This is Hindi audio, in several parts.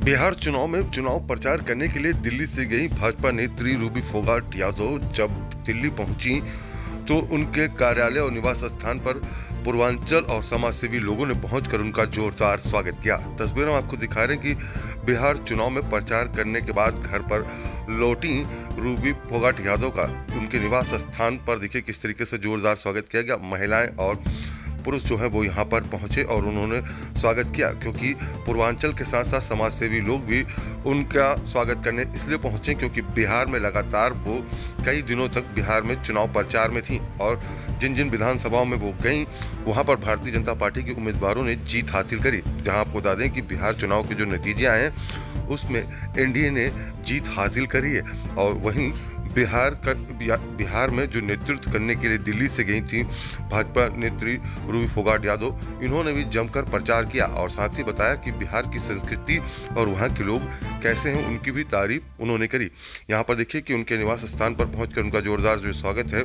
बिहार चुनाव में चुनाव प्रचार करने के लिए दिल्ली से गई भाजपा नेत्री रूबी फोगाट यादव जब दिल्ली पहुंची तो उनके कार्यालय और निवास स्थान पर पूर्वांचल और समाजसेवी लोगों ने पहुंचकर उनका जोरदार स्वागत किया। तस्वीरों में आपको दिखा रहे हैं कि बिहार चुनाव में प्रचार करने के बाद घर पर लौटी रूबी फोगाट यादव का उनके निवास स्थान पर देखिए किस तरीके से जोरदार स्वागत किया गया। महिलाएं और पुरुष जो है वो यहाँ पर पहुंचे और उन्होंने स्वागत किया, क्योंकि पूर्वांचल के साथ साथ समाजसेवी लोग भी उनका स्वागत करने इसलिए पहुंचे क्योंकि बिहार में लगातार वो कई दिनों तक बिहार में चुनाव प्रचार में थी और जिन जिन विधानसभाओं में वो गई वहां पर भारतीय जनता पार्टी के उम्मीदवारों ने जीत हासिल करी। जहां आपको बता दें कि बिहार चुनाव के जो नतीजे आए उसमें एनडीए ने जीत हासिल करी है और वहीं बिहार में जो नेतृत्व करने के लिए दिल्ली से गई थी भाजपा नेत्री रूबी फोगाट यादव, इन्होंने भी जमकर प्रचार किया और साथ ही बताया कि बिहार की संस्कृति और वहां के लोग कैसे हैं उनकी भी तारीफ उन्होंने करी। यहाँ पर देखिए कि उनके निवास स्थान पर पहुंचकर उनका जोरदार जो स्वागत है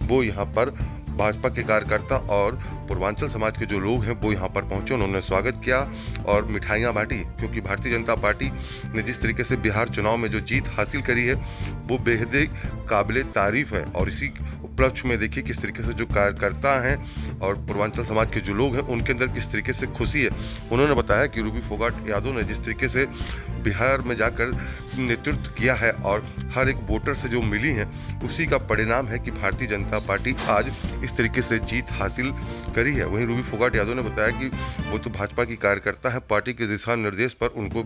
वो यहाँ पर भाजपा के कार्यकर्ता और पूर्वांचल समाज के जो लोग हैं वो यहाँ पर पहुंचे, उन्होंने स्वागत किया और मिठाइयाँ बांटी, क्योंकि भारतीय जनता पार्टी ने जिस तरीके से बिहार चुनाव में जो जीत हासिल करी है वो बेहद काबिले तारीफ है। और इसी उपलक्ष्य में देखिए किस तरीके से जो कार्यकर्ता हैं और पूर्वांचल समाज के जो लोग हैं उनके अंदर किस तरीके से खुशी है। उन्होंने बताया कि रूबी फोगाट यादव ने जिस तरीके से बिहार में जाकर नेतृत्व किया है और हर एक वोटर से जो मिली है उसी का परिणाम है कि भारतीय जनता पार्टी आज इस तरीके से जीत हासिल करी है। वहीं रूबी फोगाट यादव ने बताया कि वो तो भाजपा की कार्यकर्ता है, पार्टी के दिशा निर्देश पर उनको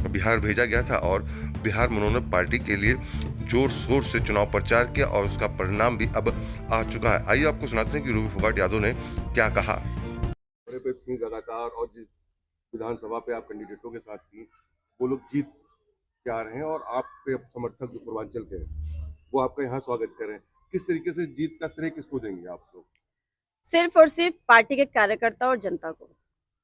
बिहार भेजा गया था और बिहार में उन्होंने पार्टी के लिए जोर शोर से चुनाव प्रचार किया और उसका परिणाम भी अब आ चुका है। आइए आपको सुनाते हैं कि रूबी फोगाट यादव ने क्या कहा। लगातार और जिस विधानसभा पे आप कैंडिडेटों के साथ थी वो लोग जीत के आ रहे हैं और आपके समर्थक जो पूर्वांचल के हैं वो आपका यहाँ स्वागत कर रहे हैं, किस तरीके से जीत का श्रेय किसको देंगे आप लोग? सिर्फ और सिर्फ पार्टी के कार्यकर्ता और जनता को,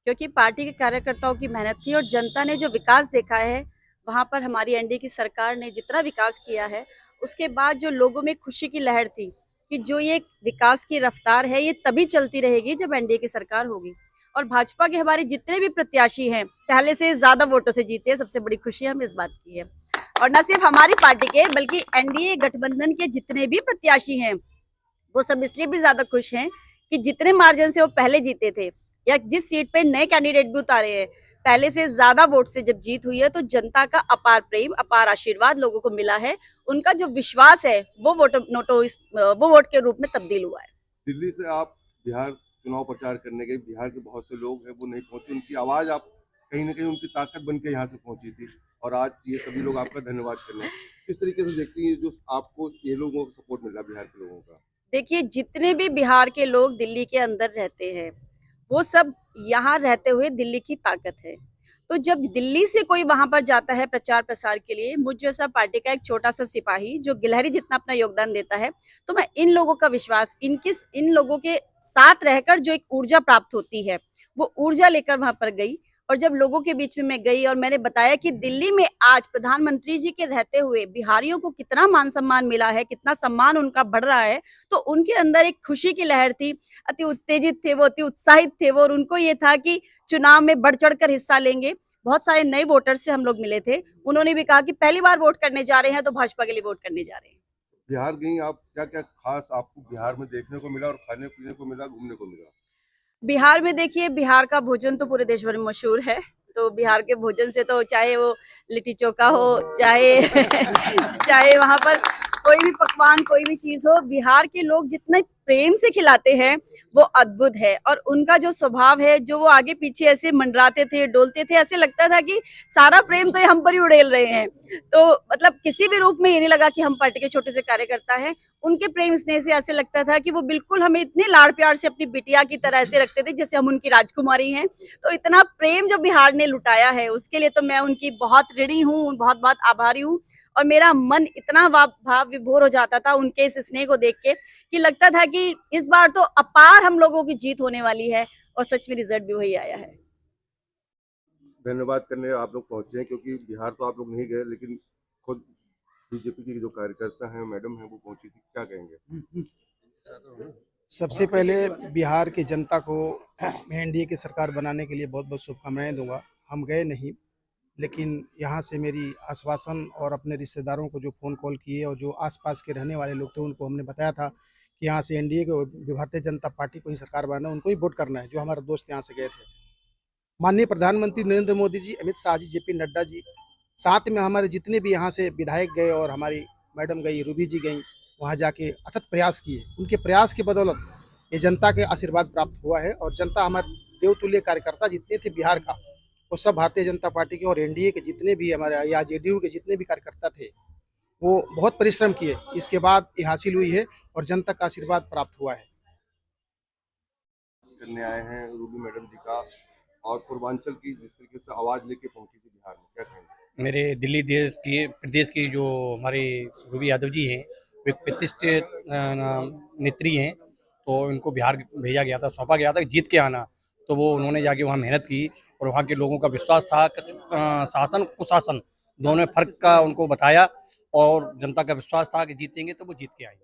क्योंकि पार्टी के कार्यकर्ताओं की मेहनत थी और जनता ने जो विकास देखा है वहां पर हमारी एनडीए की सरकार ने जितना विकास किया है उसके बाद जो लोगों में खुशी की लहर थी कि जो ये विकास की रफ्तार है ये तभी चलती रहेगी जब एनडीए की सरकार होगी। और भाजपा के हमारे जितने भी प्रत्याशी हैं पहले से ज्यादा वोटों से जीते हैं, सबसे बड़ी खुशी हमें इस बात की है। और न सिर्फ हमारी पार्टी के बल्कि एनडीए गठबंधन के जितने भी प्रत्याशी हैं वो सब इसलिए भी ज्यादा खुश हैं कि जितने मार्जिन से वो पहले जीते थे या जिस सीट पे नए कैंडिडेट भी उतारे हैं पहले से ज्यादा वोट से जब जीत हुई है तो जनता का अपार प्रेम अपार आशीर्वाद लोगों को मिला है। उनका जो विश्वास है वो वोट के रूप में तब्दील हुआ है। दिल्ली से आप बिहार चुनाव प्रचार करने गए, बिहार के बहुत से लोग हैं वो नहीं पहुंचे, उनकी आवाज आप कहीं ना कहीं उनकी ताकत बन के यहाँ से पहुंची थी और आज ये सभी लोग आपका धन्यवाद करने हैं। किस तरीके से देखती है जो आपको ये लोगों को सपोर्ट मिला बिहार के लोगों का? देखिए, जितने भी बिहार के लोग दिल्ली के अंदर रहते हैं वो सब यहाँ रहते हुए दिल्ली की ताकत है। तो जब दिल्ली से कोई वहां पर जाता है प्रचार प्रसार के लिए, मुझ जैसा पार्टी का एक छोटा सा सिपाही जो गिलहरी जितना अपना योगदान देता है, तो मैं इन लोगों का विश्वास इन लोगों के साथ रहकर जो एक ऊर्जा प्राप्त होती है वो ऊर्जा लेकर वहां पर गई। और जब लोगों के बीच में मैं गई और मैंने बताया कि दिल्ली में आज प्रधानमंत्री जी के रहते हुए बिहारियों को कितना मान सम्मान मिला है, कितना सम्मान उनका बढ़ रहा है, तो उनके अंदर एक खुशी की लहर थी। अति उत्तेजित थे वो, अति उत्साहित थे वो और उनको ये था कि चुनाव में बढ़ चढ़ कर हिस्सा लेंगे। बहुत सारे नए वोटर से हम लोग मिले थे, उन्होंने भी कहा कि पहली बार वोट करने जा रहे हैं तो भाजपा के लिए वोट करने जा रहे हैं। बिहार गई आप, क्या क्या खास आपको बिहार में देखने को मिला और खाने पीने को मिला, घूमने को मिला? बिहार में देखिए, बिहार का भोजन तो पूरे देश भर में मशहूर है, तो बिहार के भोजन से तो चाहे वो लिट्टी चोखा हो, चाहे चाहे वहां पर कोई भी पकवान कोई भी चीज हो, बिहार के लोग जितने प्रेम से खिलाते हैं वो अद्भुत है। और उनका जो स्वभाव है, जो वो आगे पीछे ऐसे मंडराते थे, डोलते थे, ऐसे लगता था कि सारा प्रेम तो ये हम पर ही उड़ेल रहे हैं। तो मतलब किसी भी रूप में ये नहीं लगा कि हम पार्टी के छोटे से कार्यकर्ता हैं। उनके प्रेम स्नेह से ऐसे लगता था कि वो बिल्कुल हमें इतने लाड़ प्यार से अपनी बिटिया की तरह ऐसे रखते थे जैसे हम उनकी राजकुमारी हैं। तो इतना प्रेम जो बिहार ने लुटाया है उसके लिए तो मैं उनकी बहुत ऋणी हूँ, बहुत बहुत आभारी हूँ। और मेरा मन इतना भाव विभोर हो जाता था उनके इस स्नेह को देख के कि लगता था कि इस बार तो अपार हम लोगों की जीत होने वाली है और सच में रिजल्ट भी वही आया है। धन्यवाद करने आप लोग पहुंचे हैं, क्योंकि बिहार तो आप लोग नहीं गए लेकिन खुद बीजेपी की जो कार्यकर्ता हैं मैडम हैं वो पहुंची थी, क्या कहेंगे? सबसे पहले बिहार की जनता को एनडीए की सरकार बनाने के लिए बहुत बहुत शुभकामनाएं दूंगा। हम गए नहीं, लेकिन यहाँ से मेरी आश्वासन और अपने रिश्तेदारों को जो फ़ोन कॉल किए और जो आसपास के रहने वाले लोग थे उनको हमने बताया था कि यहाँ से एनडीए को, भारतीय जनता पार्टी को ही सरकार बनाना, उनको ही वोट करना है। जो हमारे दोस्त यहाँ से गए थे, माननीय प्रधानमंत्री नरेंद्र मोदी जी, अमित शाह जी, जेपी नड्डा जी, साथ में हमारे जितने भी यहाँ से विधायक गए और हमारी मैडम गई, रूबी जी गई, वहाँ जाके अथक प्रयास किए। उनके प्रयास की बदौलत ये जनता के आशीर्वाद प्राप्त हुआ है और जनता, हमारे देवतुल्य कार्यकर्ता जितने थे बिहार का, वो सब भारतीय जनता पार्टी के और एनडीए के जितने भी हमारे या जेडीयू के जितने भी कार्यकर्ता थे, वो बहुत परिश्रम किए। इसके बाद ये हासिल हुई है और जनता का आशीर्वाद प्राप्त हुआ है। करने आए हैं रूबी मैडम जी का, और पूर्वांचल की जिस तरीके से आवाज लेके पहुंची थी बिहार में, क्या कहेंगे? मेरे दिल्ली प्रदेश की जो हमारी रूबी यादव जी हैं, वो एक प्रतिष्ठित नेत्री हैं, तो इनको बिहार भेजा गया था, सौंपा गया था कि जीत के आना। तो वो उन्होंने जाके वहाँ मेहनत की और वहाँ के लोगों का विश्वास था कि शासन कुशासन दोनों में फ़र्क का उनको बताया और जनता का विश्वास था कि जीतेंगे, तो वो जीत के आई।